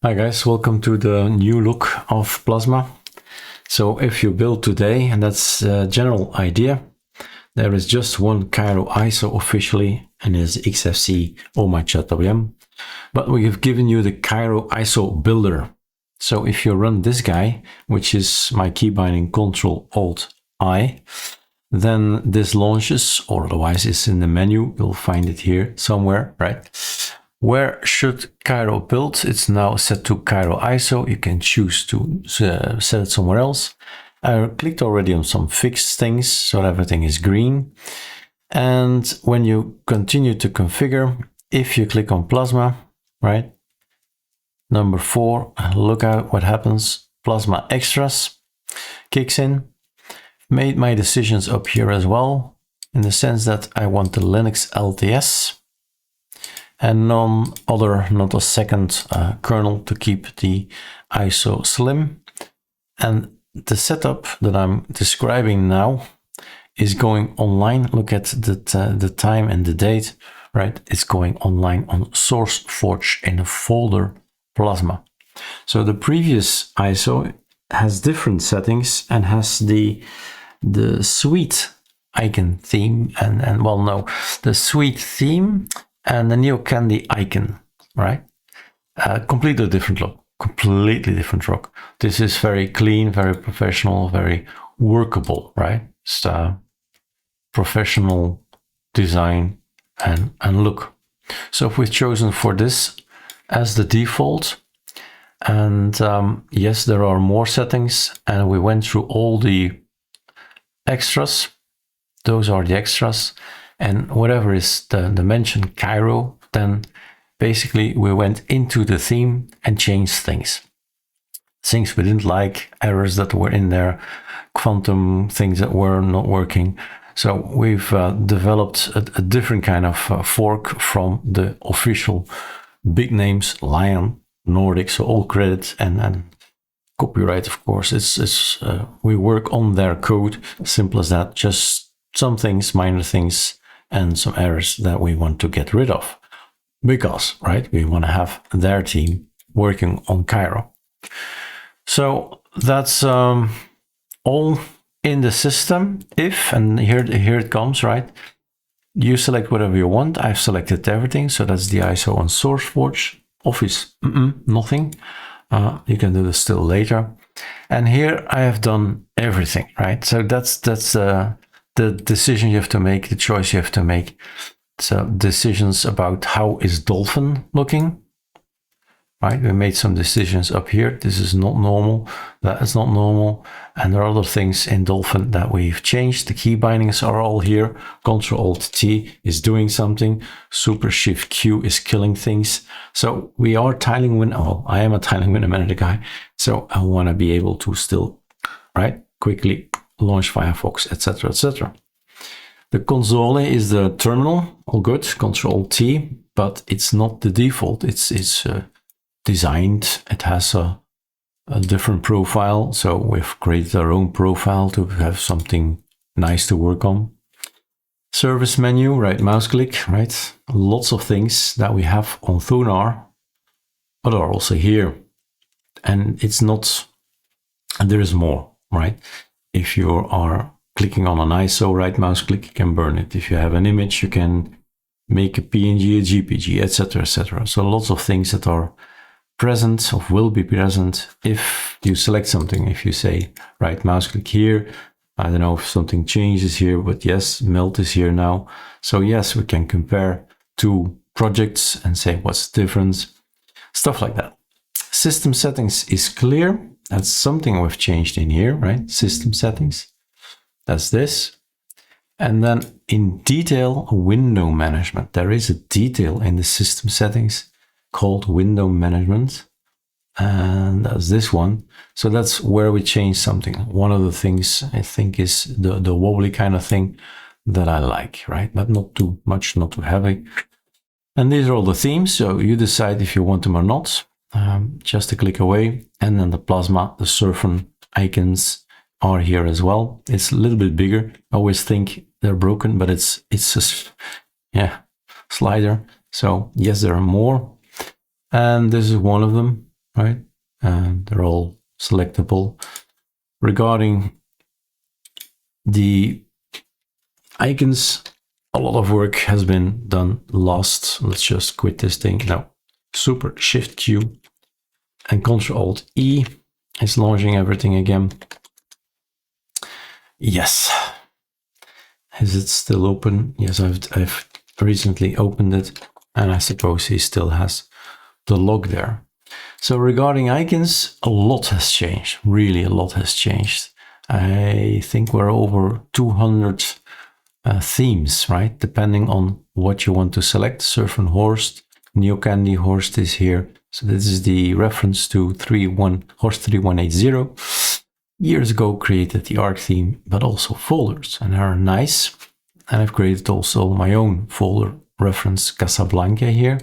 Hi guys, welcome to the new look of Plasma. So if you build today, and that's a general idea, there is just one Kiro Iso officially, and it is XFC OMI-ChatWM. But we have given you the Kiro Iso Builder. So if you run this guy, which is my key binding Ctrl-Alt-I, then this launches, or otherwise it's in the menu. You'll find it here somewhere, right? Where should Kiro build? It's now set to Kiro Iso. You can choose to set it somewhere else. I clicked already on some fixed things, so everything is green. And when you continue to configure, if you click on Plasma, right? Number 4, look at what happens. Plasma Extras kicks in. Made my decisions up here as well, in the sense that I want the linux-lts. And not a second kernel to keep the ISO slim. And the setup that I'm describing now is going online. Look at the time and the date, right? It's going online on SourceForge in the folder Plasma. So the previous ISO has different settings and has the sweet icon theme and well, no, the sweet theme and the Neo Candy icon, right? Completely different look, completely different look. This is very clean, very professional, very workable, right? It's professional design and look. So if we've chosen for this as the default, and yes, there are more settings, and we went through all the extras. Those are the extras. And whatever is the mention Kiro, then basically we went into the theme and changed things. Things we didn't like, errors that were in there, quantum things that were not working. So we've developed a different kind of fork from the official big names, Lion, Nordic, so all credit and copyright, of course. We work on their code, simple as that, just some things, minor things, and some errors that we want to get rid of, because, right, we want to have their team working on Kiro. So that's all in the system. If, and here it comes, right? You select whatever you want. I've selected everything. So that's the ISO on SourceForge. Office, nothing. You can do this still later. And here I have done everything, right? So that's the decision you have to make, the choice you have to make. So decisions about how is Dolphin looking, right? We made some decisions up here. This is not normal. That is not normal. And there are other things in Dolphin that we've changed. The key bindings are all here. Ctrl-Alt-T is doing something. Super-Shift-Q is killing things. So we are tiling window. Oh, I am a tiling window manager guy. So I want to be able to still, right, quickly launch Firefox, etc., etc. The console is the terminal, all good, Ctrl-T, but it's not the default. It's designed. It has a different profile, so we've created our own profile to have something nice to work on. Service menu, right mouse click, right? Lots of things that we have on Thunar, but are also here. And it's not, and there is more, right? If you are clicking on an ISO, right mouse click, you can burn it. If you have an image, you can make a PNG, a GPG, etc., etc. So lots of things that are present or will be present if you select something. If you say right mouse click here, I don't know if something changes here, but yes, melt is here now. So yes, we can compare two projects and say what's the difference, stuff like that. System settings is clear. That's something we've changed in here, right? System settings. That's this. And then in detail, window management. There is a detail in the system settings called window management. And that's this one. So that's where we change something. One of the things I think is the wobbly kind of thing that I like, right? But not too much, not too heavy. And these are all the themes. So you decide if you want them or not. Just a click away, and then the Plasma, the Surfn icons are here as well. It's a little bit bigger. I always think they're broken, but it's just, yeah, slider. So yes, there are more. And this is one of them. right? And they're all selectable. Regarding the icons, a lot of work has been done last. Let's just quit this thing now. Super Shift Q and Ctrl Alt E is launching everything again. Yes. Is it still open? Yes, I've recently opened it, and I suppose he still has the log there. So regarding icons, a lot has changed. Really, a lot has changed. I think we're over 200 themes, right? Depending on what you want to select. Surfn Horst, Neocandy Horst is here. So this is the reference to Horst 3180. Years ago created the arc theme, but also folders, and they are nice. And I've created also my own folder reference Casablanca here.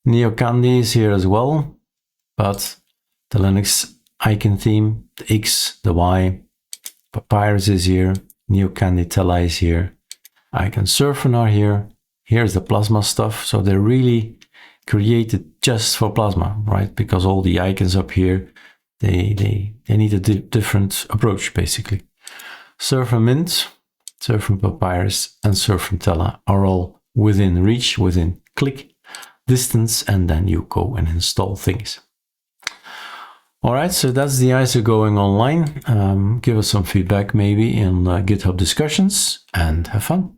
Neocandy is here as well, but the Linux icon theme, the X, the Y, Papyrus is here, Neocandy Tela is here, icon Surfn are here. Here's the Plasma stuff, so they're really created just for Plasma, right? Because all the icons up here, they need a different approach, basically. Surfn Mint, Surfn Papyrus, and Surfn Tela are all within reach, within click distance, and then you go and install things. All right, so that's the ISO going online. Give us some feedback maybe in GitHub discussions, and have fun.